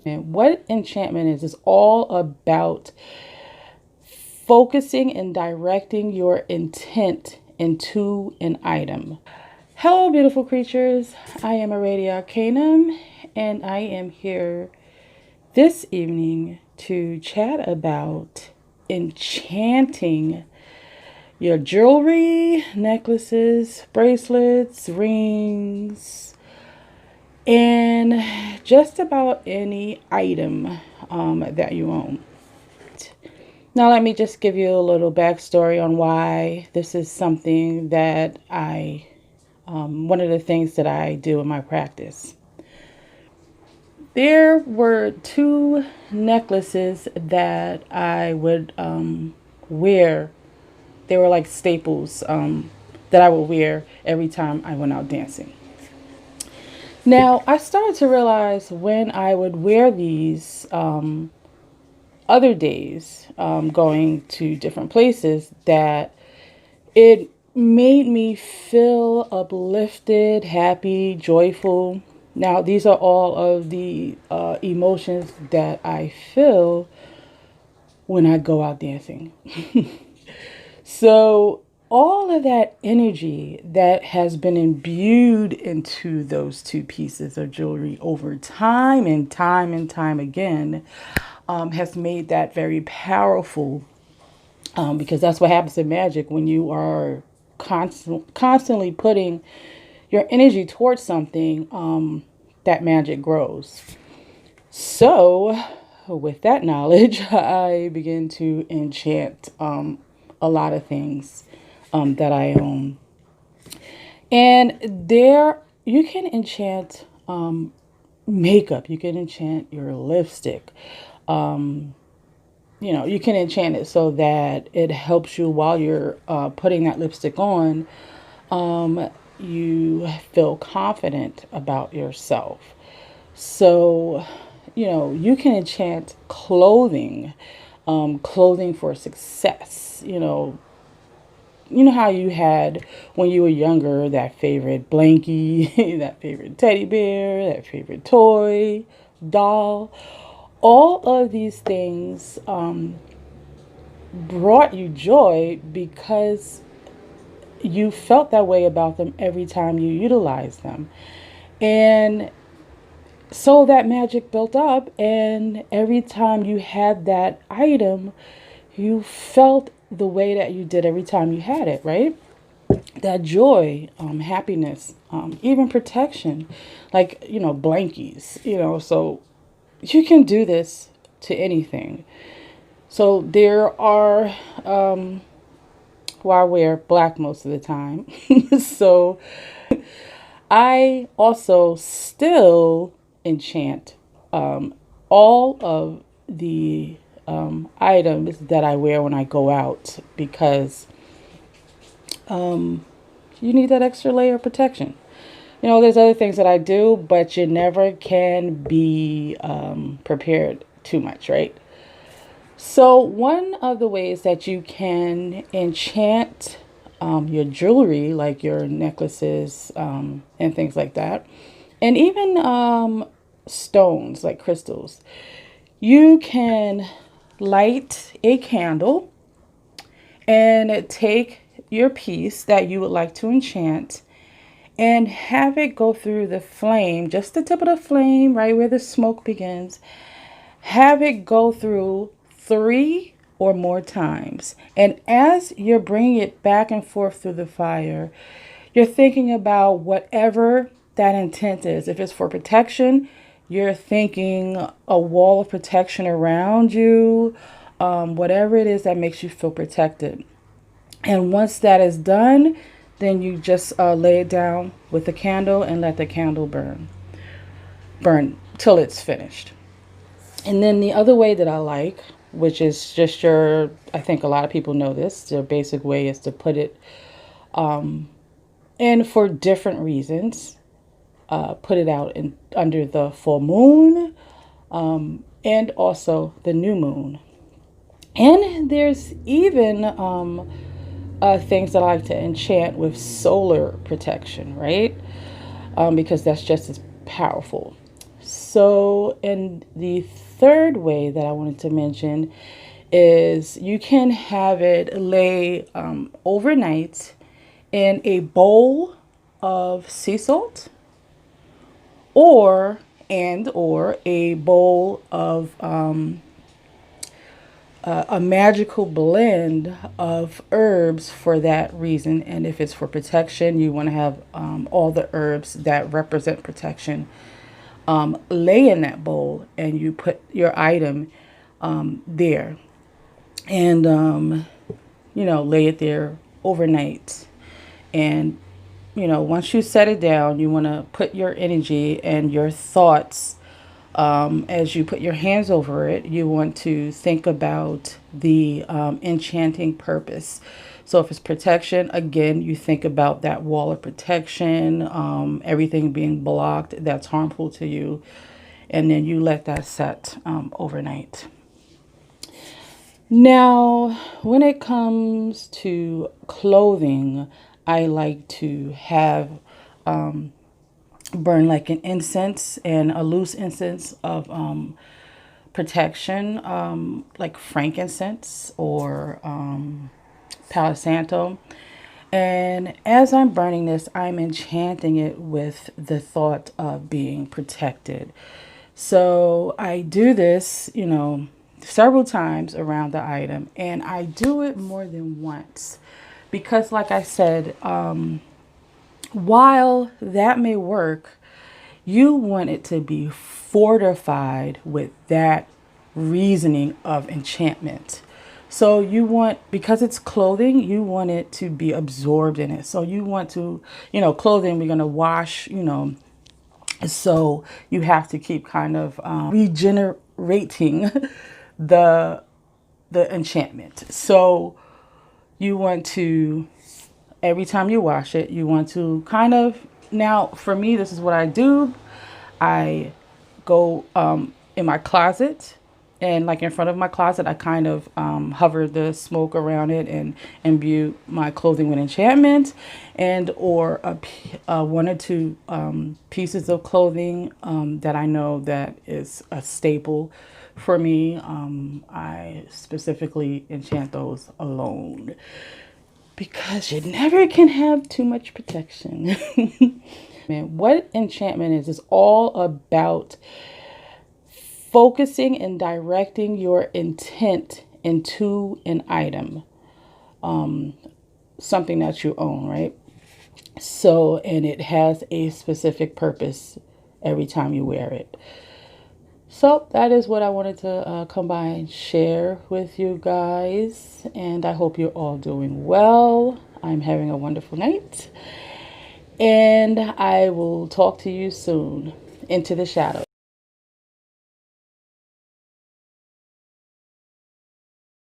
What enchantment is all about focusing and directing your intent into an item. Hello, beautiful creatures. I am Aradia Arcanum, and I am here this evening to chat about enchanting your jewelry, necklaces, bracelets, rings, and just about any item that you own. Now, let me just give you a little backstory on why this is something that one of the things that I do in my practice. There were two necklaces that I would wear. They were like staples that I would wear every time I went out dancing. Now, I started to realize when I would wear these other days, going to different places, that it made me feel uplifted, happy, joyful. Now, these are all of the emotions that I feel when I go out dancing. So, all of that energy that has been imbued into those two pieces of jewelry over time and time and time again has made that very powerful, because that's what happens in magic when you are constantly putting your energy towards something. That magic grows. So, with that knowledge, I begin to enchant a lot of things that I own. And there, you can enchant makeup, you can enchant your lipstick. You can enchant it so that it helps you while you're putting that lipstick on. You feel confident about yourself. So, you can enchant clothing, clothing for success. You know how you had when you were younger that favorite blankie, that favorite teddy bear, that favorite toy, doll. All of these things brought you joy because you felt that way about them every time you utilized them. And so that magic built up, and every time you had that item, you felt the way that you did every time you had it, right? That joy, happiness, even protection, like, blankies, so you can do this to anything. So there are, well, I wear black most of the time. So I also still enchant all of the items that I wear when I go out, because you need that extra layer of protection. There's other things that I do, but you never can be prepared too much, right? So one of the ways that you can enchant your jewelry, like your necklaces and things like that, and even stones like crystals, you can light a candle and take your piece that you would like to enchant and have it go through the flame, just the tip of the flame, right where the smoke begins. Have it go through 3 or more times. And as you're bringing it back and forth through the fire, you're thinking about whatever that intent is. If it's for protection, you're thinking a wall of protection around you, whatever it is that makes you feel protected. And once that is done, then you just lay it down with the candle and let the candle burn till it's finished. And then the other way that I like, which is just I think a lot of people know this, the basic way is to put it, and for different reasons, put it out under the full moon, and also the new moon. And there's even things that I like to enchant with solar protection, right? Because that's just as powerful. So, and the third way that I wanted to mention is you can have it lay overnight in a bowl of sea salt, or a bowl of a magical blend of herbs for that reason. And if it's for protection, you want to have all the herbs that represent protection lay in that bowl, and you put your item there, and lay it there overnight. And once you set it down, you want to put your energy and your thoughts, as you put your hands over it, you want to think about the enchanting purpose. So if it's protection, again, you think about that wall of protection, everything being blocked that's harmful to you, and then you let that set overnight. Now, when it comes to clothing, I like to have burn like an incense, and a loose incense of protection, like frankincense or Palo Santo. And as I'm burning this, I'm enchanting it with the thought of being protected. So I do this, several times around the item, and I do it more than once because, like I said, while that may work, you want it to be fortified with that reasoning of enchantment. So you want, because it's clothing, you want it to be absorbed in it. So you want to, clothing, we're going to wash, so you have to keep kind of regenerating the enchantment. So you want to, every time you wash it, you want to kind of, now for me, this is what I do. I go in my closet, and like in front of my closet, I kind of hover the smoke around it and imbue my clothing with enchantment, and or one or two pieces of clothing that I know that is a staple for me. I specifically enchant those alone, because you never can have too much protection. Man, what enchantment is all about focusing and directing your intent into an item, something that you own, right? So, and it has a specific purpose every time you wear it. So that is what I wanted to come by and share with you guys. And I hope you're all doing well. I'm having a wonderful night. And I will talk to you soon. Into the shadows.